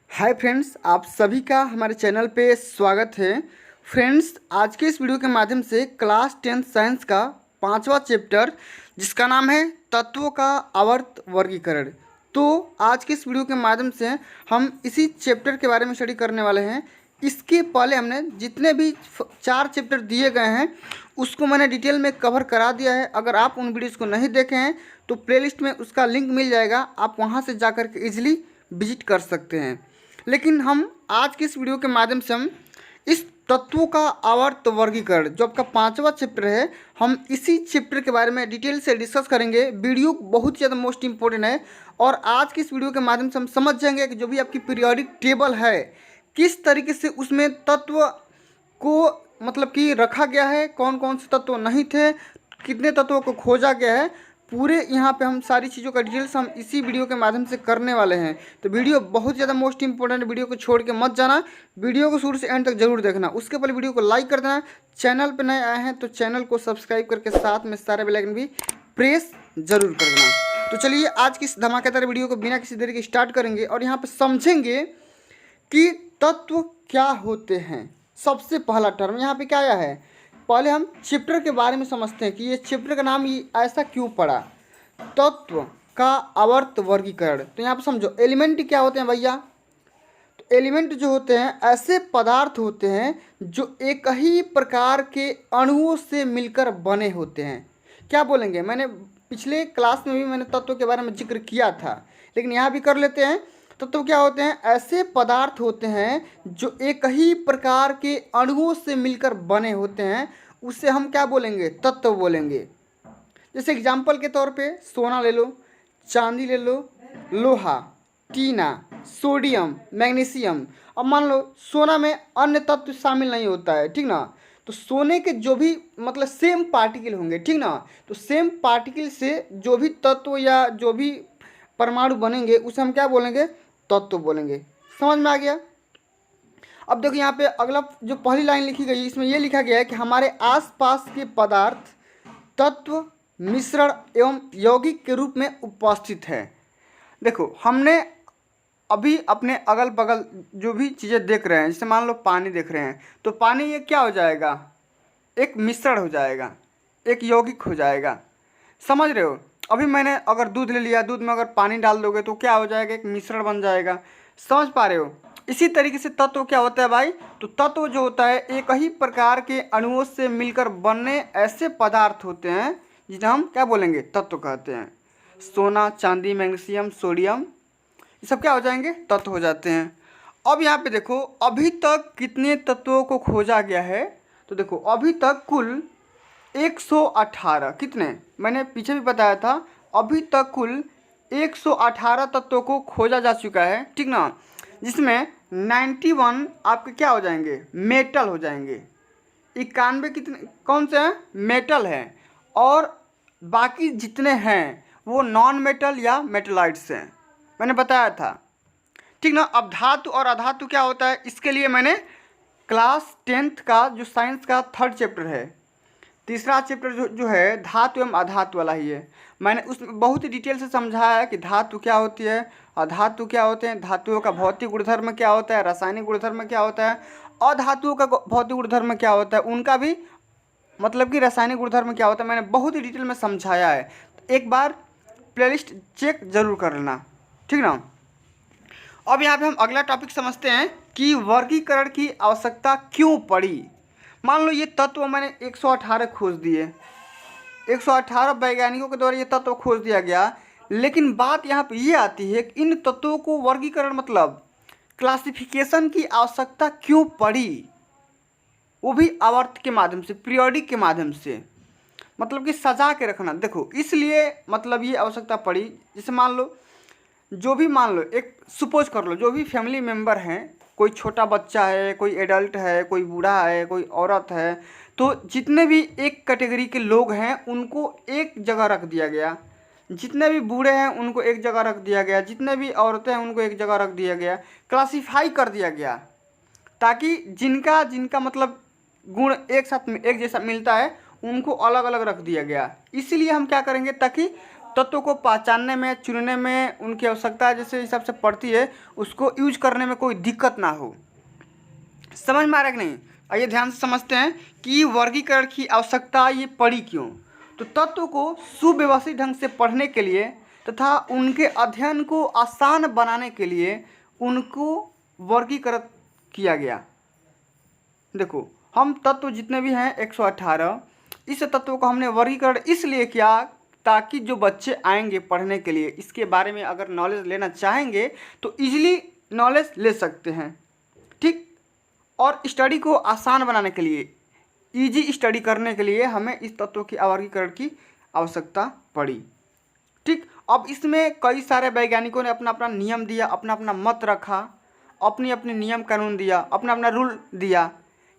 Hi friends, आप सभी का हमारे चैनल पे स्वागत है। फ्रेंड्स, आज के इस वीडियो के माध्यम से क्लास 10 साइंस का 5वां चैप्टर जिसका नाम है तत्वों का आवर्त वर्गीकरण। तो आज के इस वीडियो के माध्यम से हम इसी चैप्टर के बारे में स्टडी करने वाले हैं। इसके पहले हमने जितने भी 4 चैप्टर दिए गए हैं उसको मैंने डिटेल में कवर करा दिया है। अगर आप उन वीडियोज़ को नहीं देखे हैं तो प्लेलिस्ट में उसका लिंक मिल जाएगा, आप वहाँ से जा कर के ईजिली विजिट कर सकते हैं। लेकिन हम आज के इस वीडियो के माध्यम से हम इस तत्वों का आवर्त वर्गीकरण जो आपका 5वां चैप्टर है, हम इसी चैप्टर के बारे में डिटेल से डिस्कस करेंगे। वीडियो बहुत ही ज़्यादा मोस्ट इंपॉर्टेंट है और आज की इस वीडियो के माध्यम से हम समझ जाएंगे कि जो भी आपकी पीरियोडिक टेबल है किस तरीके से उसमें तत्व को मतलब कि रखा गया है, कौन कौन से तत्व नहीं थे, कितने तत्वों को खोजा गया है, पूरे यहाँ पे हम सारी चीज़ों का डिटेल्स हम इसी वीडियो के माध्यम से करने वाले हैं। तो वीडियो बहुत ज़्यादा मोस्ट इंपॉर्टेंट, वीडियो को छोड़ के मत जाना, वीडियो को शुरू से एंड तक जरूर देखना। उसके पहले वीडियो को लाइक कर देना, चैनल पे नए आए हैं तो चैनल को सब्सक्राइब करके साथ में सारे बेल आइकन भी प्रेस जरूर कर देना। तो चलिए आज की इस धमाकेदार वीडियो को बिना किसी देरी के स्टार्ट करेंगे और यहाँ पर समझेंगे कि तत्व क्या होते हैं। सबसे पहला टर्म यहाँ पे क्या आया है, पहले हम चैप्टर के बारे में समझते हैं कि ये चैप्टर का नाम ये ऐसा क्यों पड़ा, तत्व का आवर्त वर्गीकरण। तो यहाँ पे समझो एलिमेंट क्या होते हैं भैया। तो एलिमेंट जो होते हैं ऐसे पदार्थ होते हैं जो एक ही प्रकार के अणुओं से मिलकर बने होते हैं। क्या बोलेंगे, मैंने पिछले क्लास में भी मैंने तत्व के बारे में जिक्र किया था, लेकिन यहाँ भी कर लेते हैं। तत्व क्या होते हैं, ऐसे पदार्थ होते हैं जो एक ही प्रकार के अणुओं से मिलकर बने होते हैं, उससे हम क्या बोलेंगे, तत्व बोलेंगे। जैसे एग्जाम्पल के तौर पे सोना ले लो, चांदी ले लो, लोहा, टीना, सोडियम, मैग्नीशियम। अब मान लो सोना में अन्य तत्व शामिल नहीं होता है, ठीक ना। तो सोने के जो भी मतलब सेम पार्टिकल होंगे, ठीक ना, तो सेम पार्टिकल से जो भी तत्व या जो भी परमाणु बनेंगे उसे हम क्या बोलेंगे, तत्व बोलेंगे। समझ में आ गया। अब देखो यहाँ पे अगला जो पहली लाइन लिखी गई इसमें यह लिखा गया है कि हमारे आसपास के पदार्थ तत्व मिश्रण एवं यौगिक के रूप में उपस्थित है। देखो हमने अभी अपने अगल बगल जो भी चीज़ें देख रहे हैं, जैसे मान लो पानी देख रहे हैं, तो पानी ये क्या हो जाएगा, एक मिश्रण हो जाएगा, एक यौगिक हो जाएगा। समझ रहे हो। अभी मैंने अगर दूध ले लिया, दूध में अगर पानी डाल दोगे तो क्या हो जाएगा, एक मिश्रण बन जाएगा। समझ पा रहे हो। इसी तरीके से तत्व क्या होता है भाई, तो तत्व जो होता है एक ही प्रकार के अणुओं से मिलकर बनने ऐसे पदार्थ होते हैं जिन्हें हम क्या बोलेंगे, तत्व कहते हैं। सोना, चांदी, मैग्नीशियम, सोडियम, ये सब क्या हो जाएंगे, तत्व हो जाते हैं। अब यहाँ पे देखो अभी तक कितने तत्वों को खोजा गया है, तो देखो अभी तक कुल 118, कितने मैंने पीछे भी बताया था, अभी तक कुल 118 तत्वों को खोजा जा चुका है, ठीक ना। जिसमें 91 आपके क्या हो जाएंगे, मेटल हो जाएंगे। 91 कितने कौन से हैं, मेटल हैं, और बाकी जितने हैं वो नॉन मेटल या मेटलाइट्स हैं, मैंने बताया था, ठीक ना। अब धातु और अधातु क्या होता है, इसके लिए मैंने क्लास 10th का जो साइंस का 3rd चैप्टर है, तीसरा चैप्टर जो है धातु एवं अधातु वाला ही है, मैंने उसमें बहुत ही डिटेल से समझाया है कि धातु क्या होती है, अधातु क्या होते हैं, धातुओं का भौतिक गुणधर्म क्या होता है, रासायनिक गुणधर्म क्या होता है, अधातुओं का भौतिक गुणधर्म क्या होता है, उनका भी मतलब कि रासायनिक गुणधर्म क्या होता है, मैंने बहुत ही डिटेल में समझाया है। तो एक बार प्लेलिस्ट चेक जरूर कर लेना, ठीक ना। अब यहाँ पे हम अगला टॉपिक समझते हैं कि वर्गीकरण की आवश्यकता क्यों पड़ी। मान लो ये तत्व मैंने 118 खोज दिए, 118 वैज्ञानिकों के द्वारा ये तत्व खोज दिया गया, लेकिन बात यहाँ पे ये आती है कि इन तत्वों को वर्गीकरण मतलब क्लासिफिकेशन की आवश्यकता क्यों पड़ी, वो भी आवर्त के माध्यम से, पीरियोडिक के माध्यम से, मतलब कि सजा के रखना। देखो इसलिए मतलब ये आवश्यकता पड़ी, जैसे मान लो जो भी, मान लो एक सपोज कर लो जो भी फैमिली मेम्बर हैं, कोई छोटा बच्चा है, कोई एडल्ट है, कोई बूढ़ा है, कोई औरत है, तो जितने भी एक कैटेगरी के लोग हैं उनको एक जगह रख दिया गया, जितने भी बूढ़े हैं उनको एक जगह रख दिया गया, जितने भी औरतें हैं उनको एक जगह रख दिया गया, क्लासीफाई कर दिया गया, ताकि जिनका जिनका मतलब गुण एक साथ एक जैसा मिलता है उनको अलग अलग रख दिया गया। इसीलिए हम क्या करेंगे, ताकि तत्वों को पहचानने में, चुनने में उनकी आवश्यकता जैसे हिसाब से पड़ती है, उसको यूज करने में कोई दिक्कत ना हो। समझ में आ रहा है कि नहीं? आइए ध्यान से समझते हैं कि वर्गीकरण की आवश्यकता ये पड़ी क्यों। तो तत्व को सुव्यवस्थित ढंग से पढ़ने के लिए तथा उनके अध्ययन को आसान बनाने के लिए उनको वर्गीकृत किया गया। देखो, हम तत्व जितने भी हैं 118, इस तत्व को हमने वर्गीकरण इसलिए किया ताकि जो बच्चे आएंगे पढ़ने के लिए, इसके बारे में अगर नॉलेज लेना चाहेंगे तो इजीली नॉलेज ले सकते हैं। ठीक, और स्टडी को आसान बनाने के लिए, इजी स्टडी करने के लिए हमें इस तत्व की वर्गीकरण की आवश्यकता पड़ी। ठीक, अब इसमें कई सारे वैज्ञानिकों ने अपना अपना नियम दिया, अपना अपना मत रखा, अपनी अपनी नियम कानून दिया, अपना अपना रूल दिया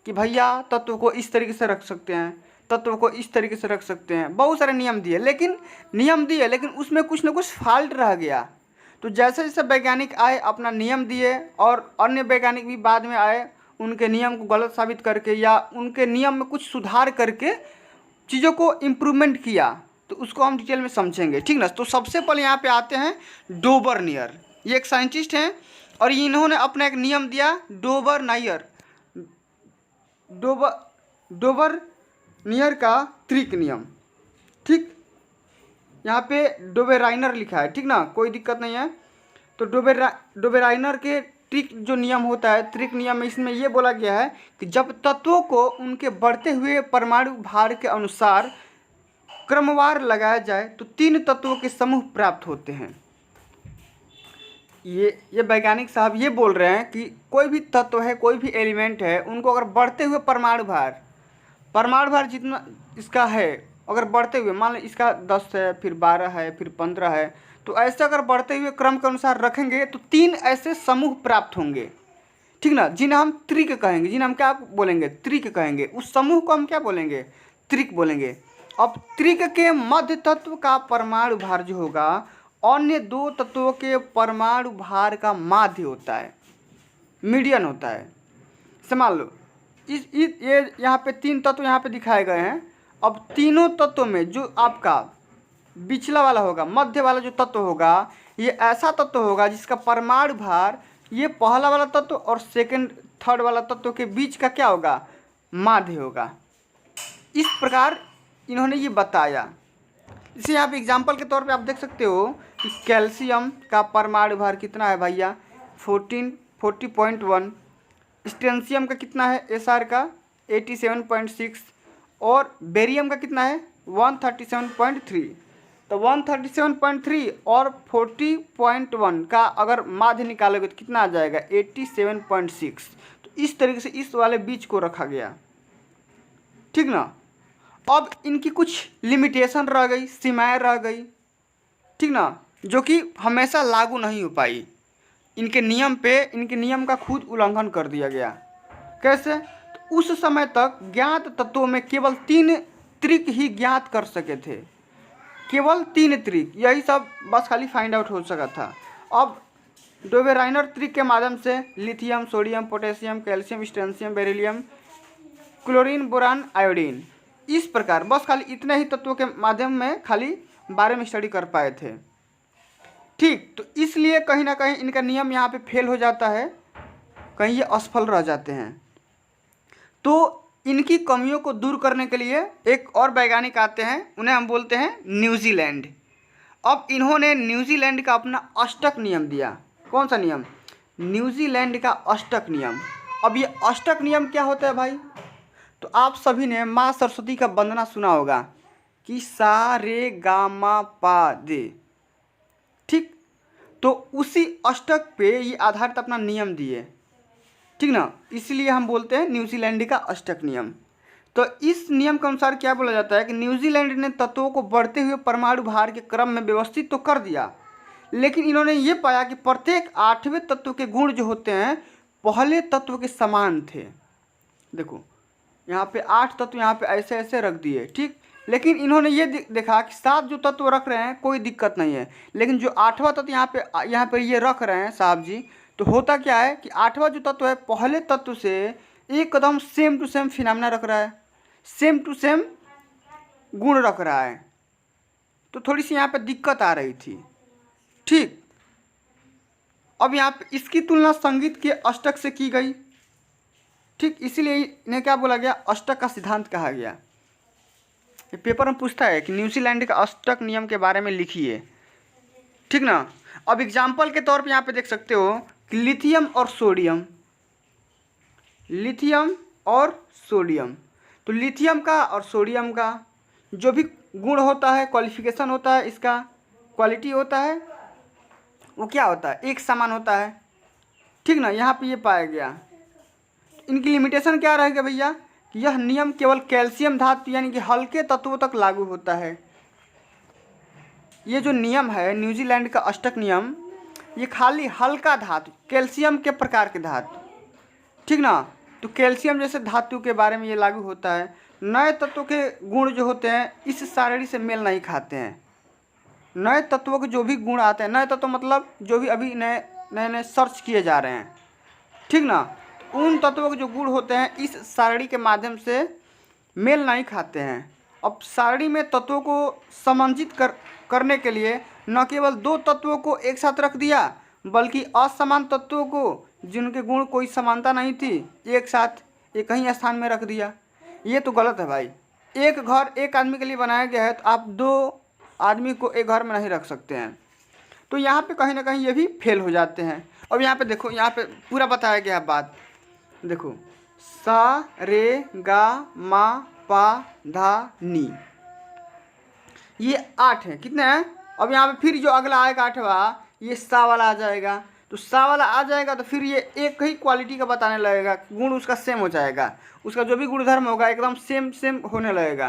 कि भैया तत्व को इस तरीके से रख सकते हैं, तत्व को इस तरीके से रख सकते हैं। बहुत सारे नियम दिए, लेकिन उसमें कुछ ना कुछ फॉल्ट रह गया। तो जैसे जैसे वैज्ञानिक आए अपना नियम दिए और अन्य वैज्ञानिक भी बाद में आए, उनके नियम को गलत साबित करके या उनके नियम में कुछ सुधार करके चीज़ों को इम्प्रूवमेंट किया। तो उसको हम डिटेल में समझेंगे, ठीक ना। तो सबसे पहले यहाँ पे आते हैं डोबरनियर। ये एक साइंटिस्ट हैं और इन्होंने अपना एक नियम दिया, डोबरनियर का त्रिक नियम। ठीक, यहाँ पे डोबेराइनर लिखा है, ठीक ना, कोई दिक्कत नहीं है। तो डोबेराइनर के त्रिक जो नियम होता है, त्रिक नियम में इसमें यह बोला गया है कि जब तत्वों को उनके बढ़ते हुए परमाणु भार के अनुसार क्रमवार लगाया जाए तो 3 तत्वों के समूह प्राप्त होते हैं। ये वैज्ञानिक साहब ये बोल रहे हैं कि कोई भी तत्व है, कोई भी एलिमेंट है, उनको अगर बढ़ते हुए परमाणु भार जितना इसका है, अगर बढ़ते हुए मान लो इसका 10 है, फिर 12 है, फिर 15 है, तो ऐसे अगर बढ़ते हुए क्रम के अनुसार रखेंगे तो 3 ऐसे समूह प्राप्त होंगे, ठीक ना, जिन्हें हम त्रिक कहेंगे, जिन्हें हम क्या बोलेंगे, त्रिक कहेंगे। उस समूह को हम क्या बोलेंगे, त्रिक बोलेंगे। अब त्रिक के मध्य तत्व का परमाणु भार जो होगा अन्य 2 तत्वों के परमाणु भार का माध्य होता है, मीडियन होता है। समझ लो ये यहाँ पे 3 तत्व यहाँ पे दिखाए गए हैं। अब तीनों तत्वों में जो आपका बिचला वाला होगा, मध्य वाला जो तत्व होगा, ये ऐसा तत्व होगा जिसका परमाणु भार ये पहला वाला तत्व और सेकंड थर्ड वाला तत्व के बीच का क्या होगा, माध्य होगा। इस प्रकार इन्होंने ये बताया। इसे आप एग्जाम्पल के तौर पे आप देख सकते हो कि कैल्शियम का परमाणु भार कितना है भैया, 40.1। स्ट्रेंशियम का कितना है, एसआर का 87.6 और बेरियम का कितना है 137.3। तो 137.3 और 40.1 का अगर माध्य निकालोगे तो कितना आ जाएगा 87.6। तो इस तरीके से इस वाले बीच को रखा गया, ठीक ना। अब इनकी कुछ लिमिटेशन रह गई, सीमाएं रह गई, ठीक ना, जो कि हमेशा लागू नहीं हो पाई। इनके नियम का खुद उल्लंघन कर दिया गया। कैसे? तो उस समय तक ज्ञात तत्वों में केवल 3 त्रिक ही ज्ञात कर सके थे, केवल 3 त्रिक, यही सब बस खाली फाइंड आउट हो सका था। अब डोबेराइनर त्रिक के माध्यम से lithium, sodium, potassium, calcium, strontium, beryllium, chlorine, boron, iodine, इस प्रकार बस खाली इतने ही तत्वों के माध्यम में खाली बारे में स्टडी कर पाए थे। ठीक, तो इसलिए कहीं ना कहीं इनका नियम यहाँ पे फेल हो जाता है, कहीं ये असफल रह जाते हैं। तो इनकी कमियों को दूर करने के लिए एक और वैज्ञानिक आते हैं, उन्हें हम बोलते हैं न्यूजीलैंड। अब इन्होंने न्यूजीलैंड का अपना अष्टक नियम दिया। कौन सा नियम? न्यूजीलैंड का अष्टक नियम। अब ये अष्टक नियम क्या होता है भाई? तो आप सभी ने माँ सरस्वती का वंदना सुना होगा कि सा रे गा मा पा दे, ठीक। तो उसी अष्टक पे ये आधारित अपना नियम दिए, ठीक ना, इसलिए हम बोलते हैं न्यूजीलैंड का अष्टक नियम। तो इस नियम के अनुसार क्या बोला जाता है कि न्यूजीलैंड ने तत्वों को बढ़ते हुए परमाणु भार के क्रम में व्यवस्थित तो कर दिया, लेकिन इन्होंने ये पाया कि प्रत्येक 8वें तत्व के गुण जो होते हैं पहले तत्व के समान थे। देखो यहाँ पे 8 तत्व यहाँ पे ऐसे ऐसे रख दिए, ठीक। लेकिन इन्होंने ये देखा कि 7 जो तत्व रख रहे हैं कोई दिक्कत नहीं है, लेकिन जो 8वां तत्व यहाँ पे ये रख रहे हैं साहब जी, तो होता क्या है कि 8वां जो तत्व है पहले तत्व से एकदम सेम टू सेम फिनोमेना रख रहा है, सेम टू सेम गुण रख रहा है, तो थोड़ी सी यहाँ पे दिक्कत आ रही थी। ठीक, अब यहाँ पे इसकी तुलना संगीत के अष्टक से की गई। ठीक, इसीलिए इन्हें क्या बोला गया, अष्टक का सिद्धांत कहा गया। ये पेपर में पूछता है कि न्यूजीलैंड के अष्टक नियम के बारे में लिखिए। ठीक ना। अब एग्जाम्पल के तौर पे यहाँ पे देख सकते हो कि लिथियम और सोडियम, लिथियम और सोडियम। तो लिथियम का और सोडियम का जो भी गुण होता है, क्वालिफिकेशन होता है, इसका क्वालिटी होता है, वो क्या होता है, एक समान होता है। ठीक ना, यहाँ पे ये पाया गया। इनकी लिमिटेशन क्या रहेगा भैया कि यह नियम केवल कैल्शियम धातु यानी कि हल्के तत्वों तक लागू होता है। ये जो नियम है न्यूजीलैंड का अष्टक नियम, ये खाली हल्का धातु, कैल्शियम के प्रकार के धातु, ठीक ना, तो कैल्शियम जैसे धातु के बारे में ये लागू होता है। नए तत्वों के गुण जो होते हैं इस सारणी से मेल नहीं खाते हैं। नए तत्वों के जो भी गुण आते हैं, नए तत्व मतलब जो भी अभी नए नए सर्च किए जा रहे हैं, ठीक ना, उन तत्वों के जो गुण होते हैं इस सारणी के माध्यम से मेल नहीं खाते हैं। अब सारणी में तत्वों को समंजित करने के लिए न केवल दो तत्वों को एक साथ रख दिया, बल्कि असमान तत्वों को जिनके गुण कोई समानता नहीं थी एक साथ एक ही स्थान में रख दिया। ये तो गलत है भाई। एक घर एक आदमी के लिए बनाया गया है, तो आप दो आदमी को एक घर में नहीं रख सकते हैं। तो यहाँ पे कहीं ना कहीं ये भी फेल हो जाते हैं। अब यहाँ पे देखो, यहाँ पे पूरा बताया गया है बात। देखो, सा रे गा मा पा धा नी, ये 8 है। कितने हैं? अब यहाँ पे फिर जो अगला आएगा 8वां, ये सा वाला आ जाएगा। तो सा वाला आ जाएगा तो फिर ये एक ही क्वालिटी का बताने लगेगा, गुण उसका सेम हो जाएगा, उसका जो भी गुणधर्म होगा एकदम सेम सेम होने लगेगा।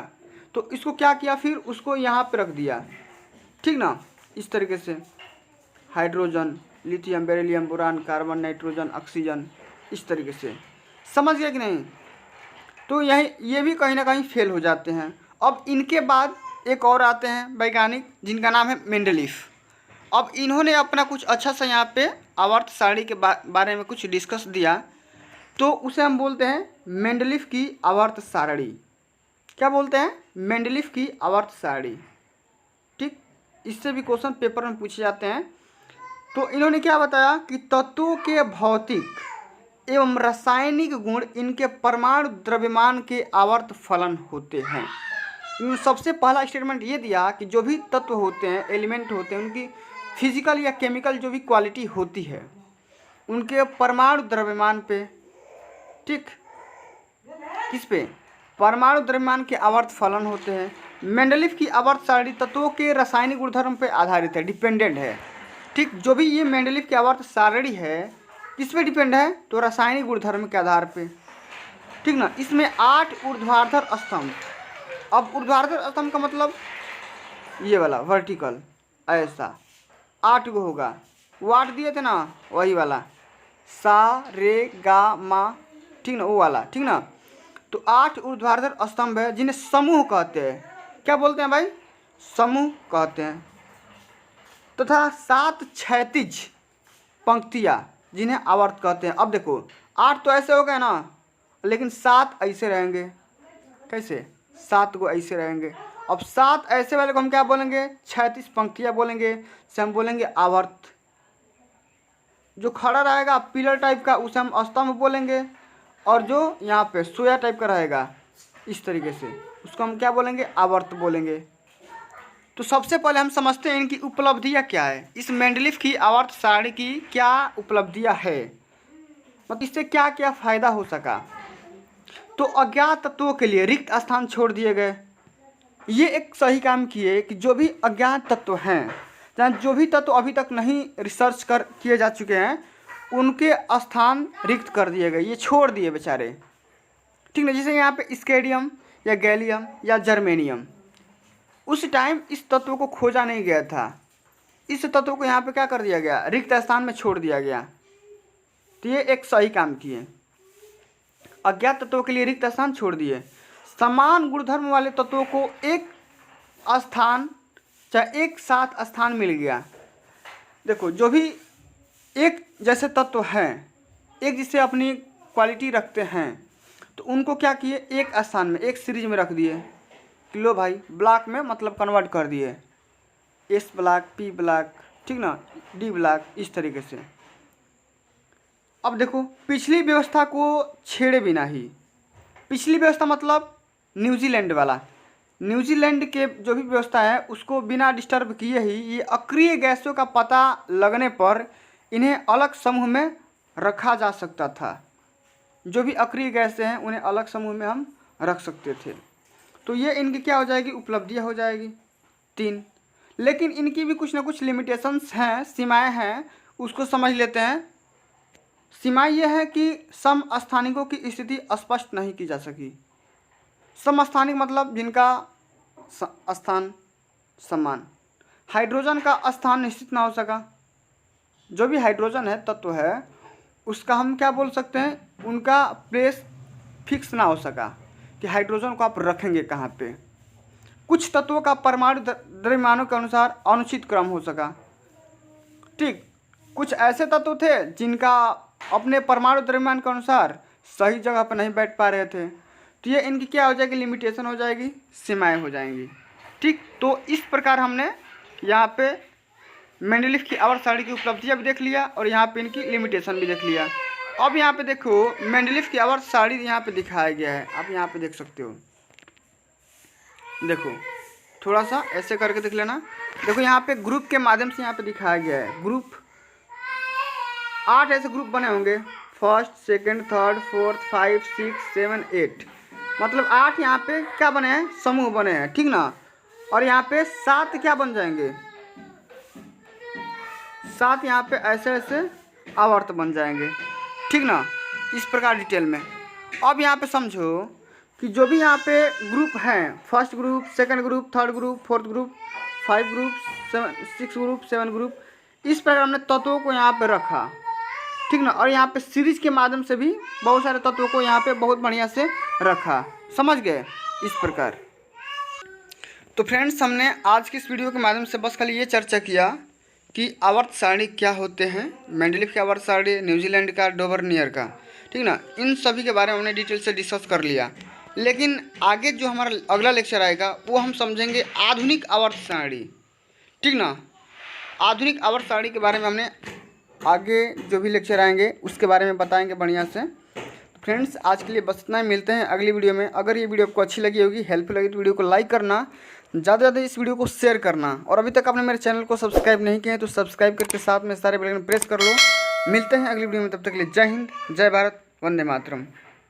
तो इसको क्या किया, फिर उसको यहाँ पे रख दिया, ठीक ना, इस तरीके से hydrogen, lithium, beryllium, boron, carbon, nitrogen, oxygen, इस तरीके से। समझ गए कि नहीं? तो ये भी कहीं ना कहीं फेल हो जाते हैं। अब इनके बाद एक और आते हैं वैज्ञानिक जिनका नाम है मेंडलीफ। अब इन्होंने अपना कुछ अच्छा सा यहाँ पे आवर्त सारणी के बारे में कुछ डिस्कस दिया, तो उसे हम बोलते हैं मेंडलीफ की आवर्त सारणी। क्या बोलते हैं? मेंडलीफ की आवर्त सारणी। ठीक, इससे भी क्वेश्चन पेपर में पूछे जाते हैं। तो इन्होंने क्या बताया कि तत्वों के भौतिक एवं रासायनिक गुण इनके परमाणु द्रव्यमान के आवर्त फलन होते हैं। सबसे पहला स्टेटमेंट ये दिया कि जो भी तत्व होते हैं, एलिमेंट होते हैं, उनकी फिजिकल या केमिकल जो भी क्वालिटी होती है उनके परमाणु द्रव्यमान पे, ठीक, किस पे? परमाणु द्रव्यमान के आवर्त फलन होते हैं। मेंडलीफ की आवर्त सारणी तत्वों के रासायनिक गुणधर्म पे आधारित है, डिपेंडेंट है। ठीक, जो भी ये मेंडलीफ की आवर्त सारणी है किस पे डिपेंड है? तो रासायनिक गुणधर्म के आधार पे, ठीक ना। इसमें 8 ऊर्ध्वाधर स्तंभ। अब ऊर्ध्वाधर स्तंभ का मतलब ये वाला वर्टिकल, ऐसा 8 गो होगा। वो 8 दिए थे ना, वही वाला सा रे गा मा, ठीक ना, वो वाला, ठीक ना। तो 8 ऊर्ध्वाधर स्तंभ है जिन्हें समूह कहते हैं। क्या बोलते हैं भाई? समूह कहते हैं। तथा 7 क्षैतिज पंक्तियाँ जिन्हें आवर्त कहते हैं। अब देखो, 8 तो ऐसे हो गए ना, लेकिन 7 ऐसे रहेंगे। कैसे? 7 गो ऐसे रहेंगे। अब 7 ऐसे वाले को हम क्या बोलेंगे? क्षैतिज पंक्तियाँ बोलेंगे, से हम बोलेंगे आवर्त। जो खड़ा रहेगा पिलर टाइप का उसे हम स्तंभ बोलेंगे, और जो यहाँ पे सोया टाइप का रहेगा इस तरीके से उसको हम क्या बोलेंगे? आवर्त बोलेंगे। तो सबसे पहले हम समझते हैं इनकी उपलब्धियाँ क्या है, इस मेंडलीफ की आवर्त सारणी की क्या उपलब्धियाँ है, मतलब इससे क्या क्या फ़ायदा हो सका। तो अज्ञात तत्वों के लिए रिक्त स्थान छोड़ दिए गए। ये एक सही काम किए कि जो भी अज्ञात तत्व हैं, जहाँ जो भी तत्व अभी तक नहीं रिसर्च किए जा चुके हैं, उनके स्थान रिक्त कर दिए गए, ये छोड़ दिए बेचारे, ठीक ना। जैसे यहाँ पे स्केडियम या गैलियम या जर्मेनियम, उस टाइम इस तत्व को खोजा नहीं गया था, इस तत्व को यहाँ पे क्या कर दिया गया? रिक्त स्थान में छोड़ दिया गया। तो ये एक सही काम किए, अज्ञात तत्वों के लिए रिक्त स्थान छोड़ दिए। समान गुणधर्म वाले तत्वों को एक स्थान चाहे एक साथ स्थान मिल गया। देखो, जो भी एक जैसे तत्व हैं, एक जिससे अपनी क्वालिटी रखते हैं, तो उनको क्या किए? एक स्थान में, एक सीरीज में रख दिए। लो भाई, ब्लॉक में मतलब कन्वर्ट कर दिए, एस ब्लॉक, पी ब्लॉक, ठीक ना, डी ब्लॉक, इस तरीके से। अब देखो पिछली व्यवस्था को छेड़े बिना ही, पिछली व्यवस्था मतलब न्यूजीलैंड वाला, न्यूजीलैंड के जो भी व्यवस्था है उसको बिना डिस्टर्ब किए ही ये अक्रिय गैसों का पता लगने पर इन्हें अलग समूह में रखा जा सकता था। जो भी अक्रिय गैसें हैं उन्हें अलग समूह में हम रख सकते थे। तो ये इनकी क्या हो जाएगी, उपलब्धियाँ हो जाएगी 3। लेकिन इनकी भी कुछ ना कुछ लिमिटेशंस हैं, सीमाएं हैं, उसको समझ लेते हैं। सीमाएं ये है कि समस्थानिकों की स्थिति स्पष्ट नहीं की जा सकी। समस्थानिक मतलब जिनका स्थान समान, हाइड्रोजन का स्थान निश्चित ना हो सका। जो भी हाइड्रोजन है तत्व है उसका हम क्या बोल सकते हैं, उनका प्लेस फिक्स ना हो सका कि हाइड्रोजन को आप रखेंगे कहाँ पे। कुछ तत्वों का परमाणु द्रव्यमानों के अनुसार अनुचित क्रम हो सका। ठीक, कुछ ऐसे तत्व थे जिनका अपने परमाणु द्रव्यमान के अनुसार सही जगह पर नहीं बैठ पा रहे थे। तो ये इनकी क्या हो जाएगी, लिमिटेशन हो जाएगी, सीमाएं हो जाएंगी। ठीक, तो इस प्रकार हमने यहाँ पे मेंडलीफ की आवर्त सारणी की उपलब्धियाँ भी देख लिया और यहाँ पे इनकी लिमिटेशन भी देख लिया। अब यहाँ पे देखो मेंडलीफ की आवर्त सारणी यहाँ पे दिखाया गया है, आप यहाँ पे देख सकते हो। देखो थोड़ा सा ऐसे करके देख लेना। देखो यहाँ पे ग्रुप के माध्यम से यहाँ पे दिखाया गया है। ग्रुप 8 ऐसे ग्रुप बने होंगे, फर्स्ट, सेकंड, थर्ड, फोर्थ, 5, 6, 7, 8, मतलब 8 यहाँ पे क्या बने हैं, समूह बने हैं, ठीक ना। और यहाँ पे 7 क्या बन जाएंगे, 7 यहाँ पे ऐसे ऐसे आवर्त बन जाएंगे, ठीक ना, इस प्रकार डिटेल में। अब यहाँ पे समझो कि जो भी यहाँ पे ग्रुप हैं, first group, second group, third group, fourth group, 5 group, 6 group, 7 group, इस प्रकार हमने तत्वों को यहाँ पे रखा, ठीक ना। और यहाँ पे सीरीज के माध्यम से भी बहुत सारे तत्वों को यहाँ पे बहुत बढ़िया से रखा, समझ गए, इस प्रकार। तो फ्रेंड्स हमने आज की इस वीडियो के माध्यम से बस खाली ये चर्चा किया कि आवर्त सारणी क्या होते हैं, मेंडलीफ की आवर्त सारणी, न्यूजीलैंड का, डोबरनियर का, ठीक ना, इन सभी के बारे में हमने डिटेल से डिस्कस कर लिया। लेकिन आगे जो हमारा अगला लेक्चर आएगा वो हम समझेंगे आधुनिक आवर्त सारणी, ठीक ना। आधुनिक आवर्त सारणी के बारे में हमने आगे जो भी लेक्चर आएंगे उसके बारे में बताएंगे बढ़िया से। फ्रेंड्स आज के लिए बस इतना ही, मिलते हैं अगली वीडियो में। अगर ये वीडियो आपको अच्छी लगी होगी, हेल्पफुल लगी तो वीडियो को लाइक करना, ज़्यादा से ज़्यादा इस वीडियो को शेयर करना, और अभी तक आपने मेरे चैनल को सब्सक्राइब नहीं किया है तो सब्सक्राइब करके साथ में सारे बेल आइकन प्रेस कर लो। मिलते हैं अगली वीडियो में, तब तक के लिए जय हिंद, जय भारत, वंदे मातरम।